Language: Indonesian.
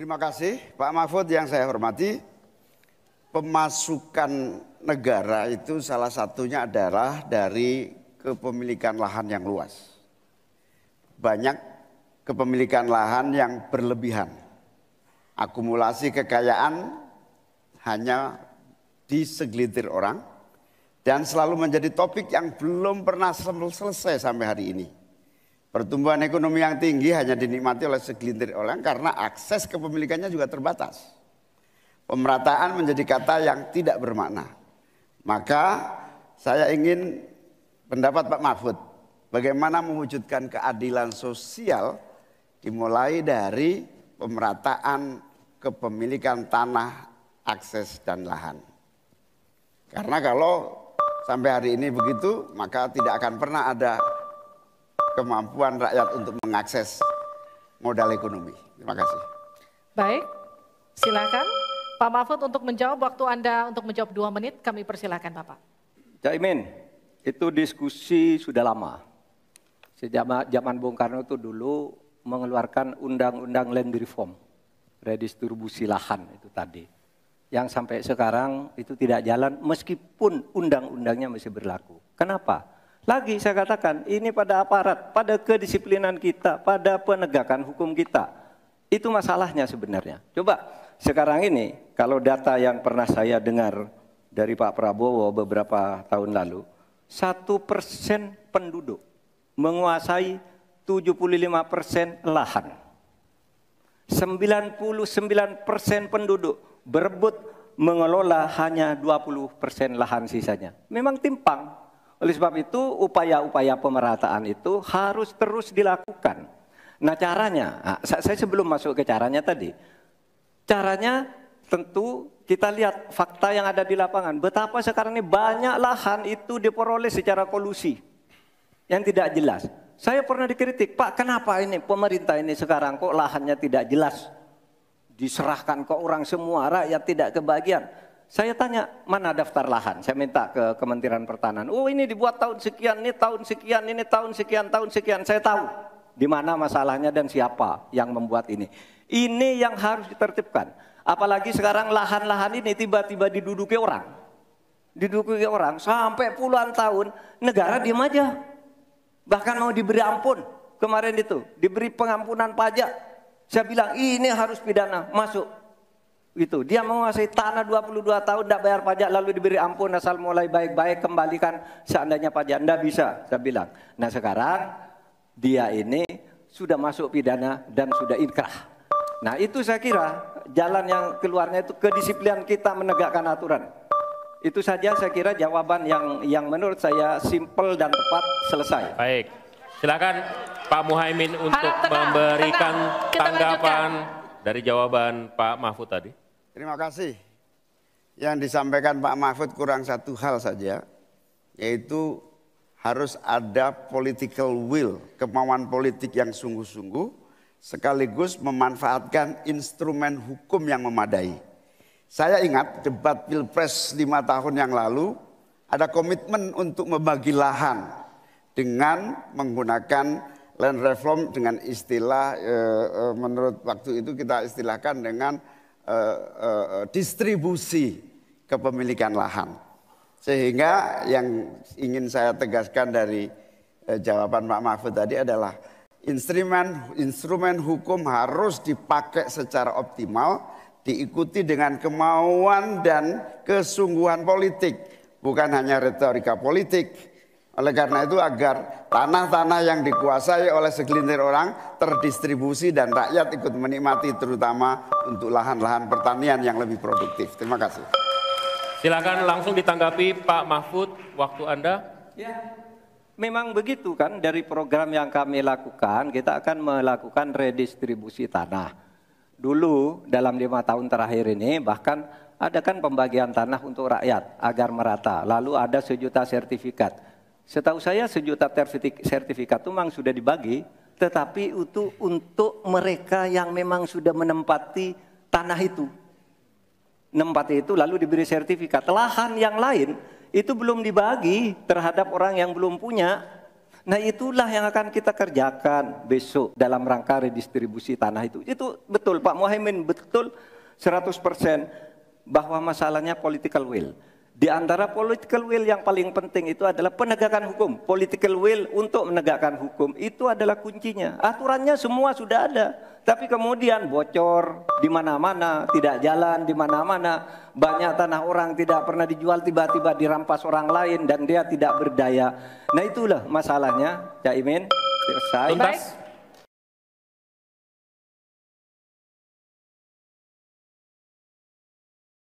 Terima kasih Pak Mahfud yang saya hormati. Pemasukan negara itu salah satunya adalah dari kepemilikan lahan yang luas. Banyak kepemilikan lahan yang berlebihan. Akumulasi kekayaan hanya di segelintir orang dan selalu menjadi topik yang belum pernah selesai sampai hari ini. Pertumbuhan ekonomi yang tinggi hanya dinikmati oleh segelintir orang karena akses kepemilikannya juga terbatas. Pemerataan menjadi kata yang tidak bermakna. Maka saya ingin pendapat Pak Mahfud, bagaimana mewujudkan keadilan sosial dimulai dari pemerataan kepemilikan tanah, akses dan lahan. Karena kalau sampai hari ini begitu, maka tidak akan pernah ada kemampuan rakyat untuk mengakses modal ekonomi. Terima kasih. Baik, silakan Pak Mahfud untuk menjawab. Waktu Anda untuk menjawab 2 menit, kami persilakan Bapak. Caimin, itu diskusi sudah lama. Sejak zaman Bung Karno itu dulu mengeluarkan undang-undang land reform, redistribusi lahan itu tadi. Yang sampai sekarang itu tidak jalan meskipun undang-undangnya masih berlaku. Kenapa? Lagi saya katakan, ini pada aparat, pada kedisiplinan kita, pada penegakan hukum kita. Itu masalahnya sebenarnya. Coba sekarang ini, kalau data yang pernah saya dengar dari Pak Prabowo beberapa tahun lalu, 1% penduduk menguasai 75% lahan. 99% penduduk berebut mengelola hanya 20% lahan sisanya. Memang timpang. Oleh sebab itu upaya-upaya pemerataan itu harus terus dilakukan. Nah caranya, saya sebelum masuk ke caranya tadi. Caranya tentu kita lihat fakta yang ada di lapangan. Betapa sekarang ini banyak lahan itu diperoleh secara kolusi yang tidak jelas. Saya pernah dikritik, Pak kenapa ini pemerintah ini sekarang kok lahannya tidak jelas. Diserahkan ke orang semua, rakyat tidak kebagian. Saya tanya, mana daftar lahan? Saya minta ke Kementerian Pertanian. Oh ini dibuat tahun sekian, ini tahun sekian, ini tahun sekian, tahun sekian. Saya tahu di mana masalahnya dan siapa yang membuat ini. Ini yang harus ditertibkan. Apalagi sekarang lahan-lahan ini tiba-tiba diduduki orang. Diduduki orang sampai puluhan tahun, negara diam aja. Bahkan mau diberi ampun. Kemarin itu, diberi pengampunan pajak. Saya bilang, ini harus pidana, masuk. Itu dia menguasai tanah 22 tahun tidak bayar pajak lalu diberi ampun asal mulai baik-baik kembalikan seandainya pajak. Tidak bisa, saya bilang. Nah sekarang dia ini sudah masuk pidana dan sudah inkrah. Nah itu saya kira jalan yang keluarnya itu kedisiplinan kita menegakkan aturan. Itu saja saya kira jawaban yang menurut saya simpel dan tepat. Selesai. Baik, silakan Pak Muhaimin untuk memberikan tanggapan dari jawaban Pak Mahfud tadi. Terima kasih. Yang disampaikan Pak Mahfud kurang satu hal saja, yaitu harus ada political will, kemauan politik yang sungguh-sungguh, sekaligus memanfaatkan instrumen hukum yang memadai. Saya ingat debat Pilpres 5 tahun yang lalu, ada komitmen untuk membagi lahan dengan menggunakan land reform dengan istilah, menurut waktu itu kita istilahkan dengan distribusi kepemilikan lahan. Sehingga yang ingin saya tegaskan dari jawaban Pak Mahfud tadi adalah instrumen hukum harus dipakai secara optimal, diikuti dengan kemauan dan kesungguhan politik, bukan hanya retorika politik. Oleh karena itu agar tanah-tanah yang dikuasai oleh segelintir orang terdistribusi dan rakyat ikut menikmati, terutama untuk lahan-lahan pertanian yang lebih produktif. Terima kasih. Silakan langsung ditanggapi Pak Mahfud, waktu Anda. Ya, memang begitu kan dari program yang kami lakukan, kita akan melakukan redistribusi tanah. Dulu dalam 5 tahun terakhir ini bahkan ada kan pembagian tanah untuk rakyat agar merata. Lalu ada 1 juta sertifikat. Setahu saya 1 juta sertifikat itu memang sudah dibagi, tetapi itu untuk mereka yang memang sudah menempati tanah itu. Menempati itu lalu diberi sertifikat. Lahan yang lain itu belum dibagi terhadap orang yang belum punya. Nah itulah yang akan kita kerjakan besok dalam rangka redistribusi tanah itu. Itu betul Pak Muhaimin, betul 100% bahwa masalahnya political will. Di antara political will yang paling penting itu adalah penegakan hukum. Political will untuk menegakkan hukum itu adalah kuncinya. Aturannya semua sudah ada. Tapi kemudian bocor di mana-mana, tidak jalan di mana-mana. Banyak tanah orang tidak pernah dijual, tiba-tiba dirampas orang lain dan dia tidak berdaya. Nah itulah masalahnya, Cak Imin. Selesai. Baik.